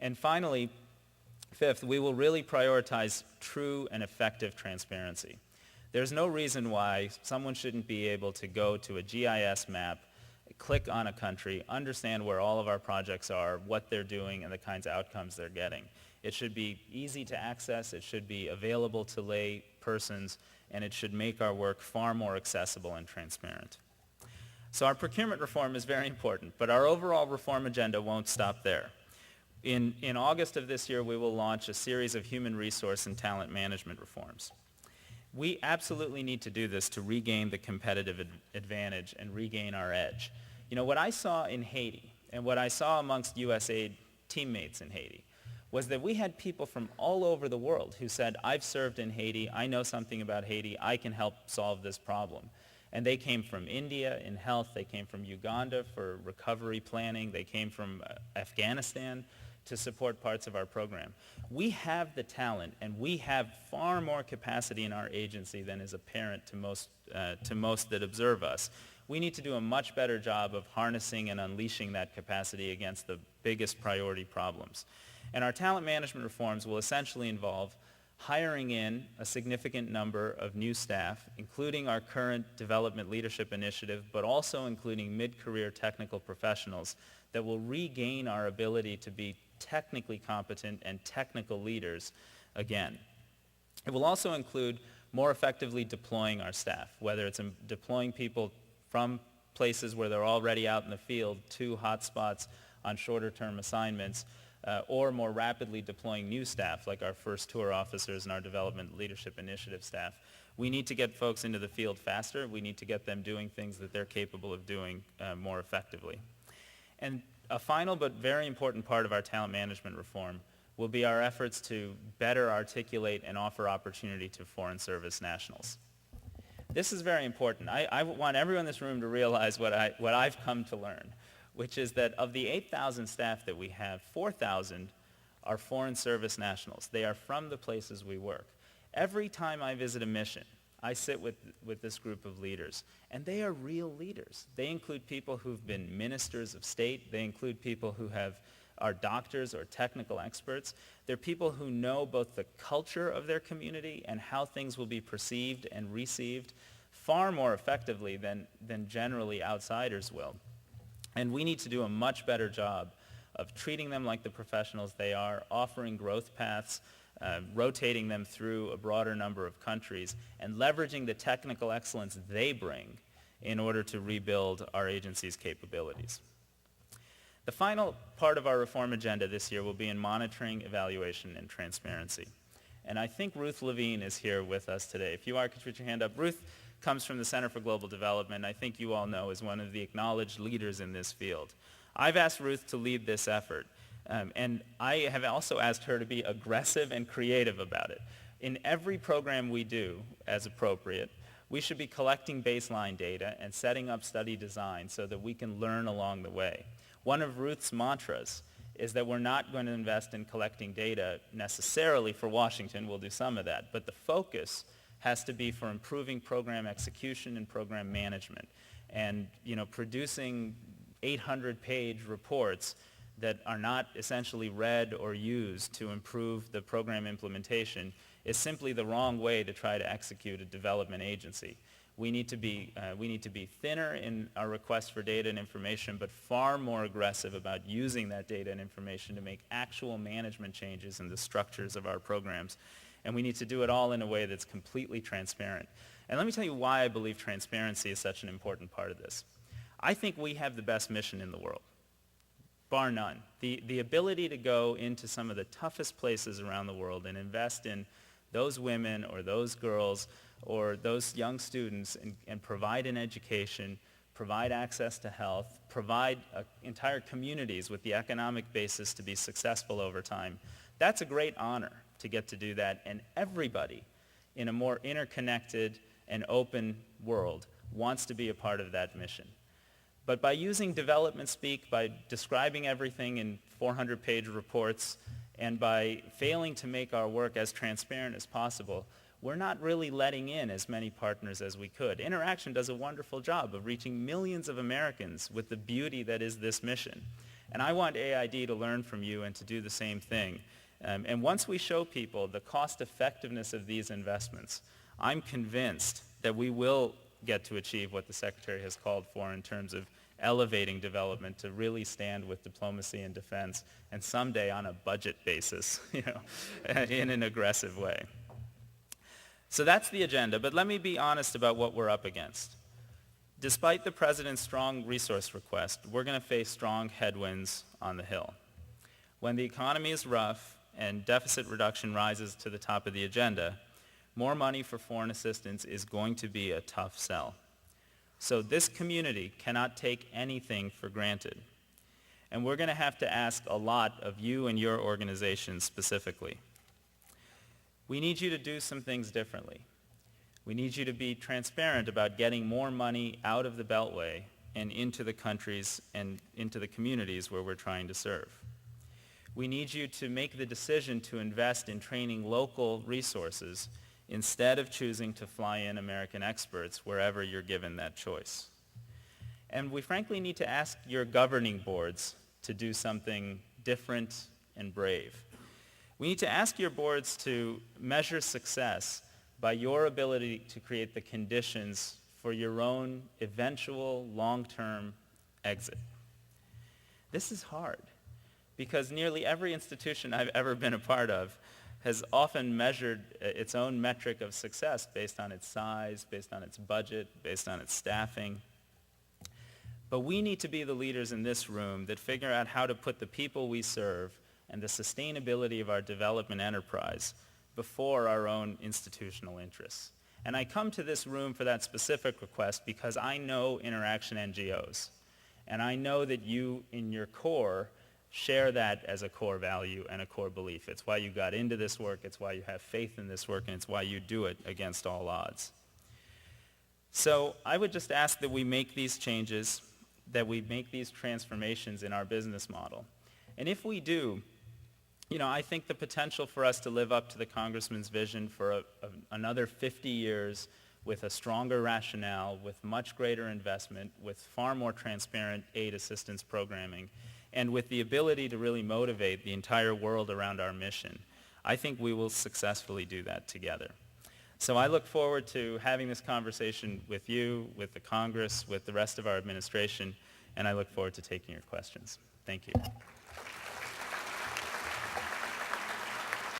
And finally, fifth, we will really prioritize true and effective transparency. There's no reason why someone shouldn't be able to go to a GIS map, click on a country, understand where all of our projects are, what they're doing, and the kinds of outcomes they're getting. It should be easy to access, it should be available to lay persons, and it should make our work far more accessible and transparent. So our procurement reform is very important, but our overall reform agenda won't stop there. In August of this year, we will launch a series of human resource and talent management reforms. We absolutely need to do this to regain the competitive advantage and regain our edge. You know, what I saw in Haiti and what I saw amongst USAID teammates in Haiti was that we had people from all over the world who said, I've served in Haiti, I know something about Haiti, I can help solve this problem. And they came from India in health, they came from Uganda for recovery planning, they came from Afghanistan to support parts of our program. We have the talent and we have far more capacity in our agency than is apparent to most that observe us. We need to do a much better job of harnessing and unleashing that capacity against the biggest priority problems. And our talent management reforms will essentially involve hiring in a significant number of new staff, including our current development leadership initiative, but also including mid-career technical professionals that will regain our ability to be technically competent and technical leaders again. It will also include more effectively deploying our staff, whether it's deploying people from places where they're already out in the field to hotspots on shorter-term assignments, or more rapidly deploying new staff like our first tour officers and our development leadership initiative staff. We need to get folks into the field faster. We need to get them doing things that they're capable of doing more effectively. And a final but very important part of our talent management reform will be our efforts to better articulate and offer opportunity to foreign service nationals. This is very important. I want everyone in this room to realize what I've come to learn, which is that of the 8,000 staff that we have, 4,000 are foreign service nationals. They are from the places we work. Every time I visit a mission, I sit with this group of leaders, and they are real leaders. They include people who've been ministers of state. They include people who are doctors or technical experts. They're people who know both the culture of their community and how things will be perceived and received far more effectively than generally outsiders will. And we need to do a much better job of treating them like the professionals they are, offering growth paths, rotating them through a broader number of countries, and leveraging the technical excellence they bring in order to rebuild our agency's capabilities. The final part of our reform agenda this year will be in monitoring, evaluation, and transparency. And I think Ruth Levine is here with us today. If you are, could you put your hand up? Ruth comes from the Center for Global Development. I think you all know is one of the acknowledged leaders in this field. I've asked Ruth to lead this effort. And I have also asked her to be aggressive and creative about it. In every program we do, as appropriate, we should be collecting baseline data and setting up study design so that we can learn along the way. One of Ruth's mantras is that we're not going to invest in collecting data necessarily for Washington. We'll do some of that. But the focus has to be for improving program execution and program management. And producing 800-page reports that are not essentially read or used to improve the program implementation is simply the wrong way to try to execute a development agency. We need to be thinner in our request for data and information, but far more aggressive about using that data and information to make actual management changes in the structures of our programs. And we need to do it all in a way that's completely transparent. And let me tell you why I believe transparency is such an important part of this. I think we have the best mission in the world, bar none. The ability to go into some of the toughest places around the world and invest in those women or those girls or those young students and provide an education, provide access to health, provide entire communities with the economic basis to be successful over time. That's a great honor to get to do that, and everybody in a more interconnected and open world wants to be a part of that mission. But by using development speak, by describing everything in 400-page reports, and by failing to make our work as transparent as possible, we're not really letting in as many partners as we could. Interaction does a wonderful job of reaching millions of Americans with the beauty that is this mission. And I want AID to learn from you and to do the same thing. And once we show people the cost effectiveness of these investments, I'm convinced that we will get to achieve what the Secretary has called for in terms of elevating development to really stand with diplomacy and defense, and someday on a budget basis, in an aggressive way. So that's the agenda, but let me be honest about what we're up against. Despite the President's strong resource request, we're going to face strong headwinds on the Hill. When the economy is rough and deficit reduction rises to the top of the agenda, more money for foreign assistance is going to be a tough sell. So this community cannot take anything for granted. And we're going to have to ask a lot of you and your organization specifically. We need you to do some things differently. We need you to be transparent about getting more money out of the Beltway and into the countries and into the communities where we're trying to serve. We need you to make the decision to invest in training local resources instead of choosing to fly in American experts wherever you're given that choice. And we frankly need to ask your governing boards to do something different and brave. We need to ask your boards to measure success by your ability to create the conditions for your own eventual long-term exit. This is hard because nearly every institution I've ever been a part of has often measured its own metric of success based on its size, based on its budget, based on its staffing. But we need to be the leaders in this room that figure out how to put the people we serve and the sustainability of our development enterprise before our own institutional interests. And I come to this room for that specific request because I know Interaction NGOs. And I know that you, in your core, share that as a core value and a core belief. It's why you got into this work, it's why you have faith in this work, and it's why you do it against all odds. So I would just ask that we make these changes, that we make these transformations in our business model. And if we do, I think the potential for us to live up to the Congressman's vision for another 50 years with a stronger rationale, with much greater investment, with far more transparent aid assistance programming, and with the ability to really motivate the entire world around our mission, I think we will successfully do that together. So I look forward to having this conversation with you, with the Congress, with the rest of our administration, and I look forward to taking your questions. Thank you.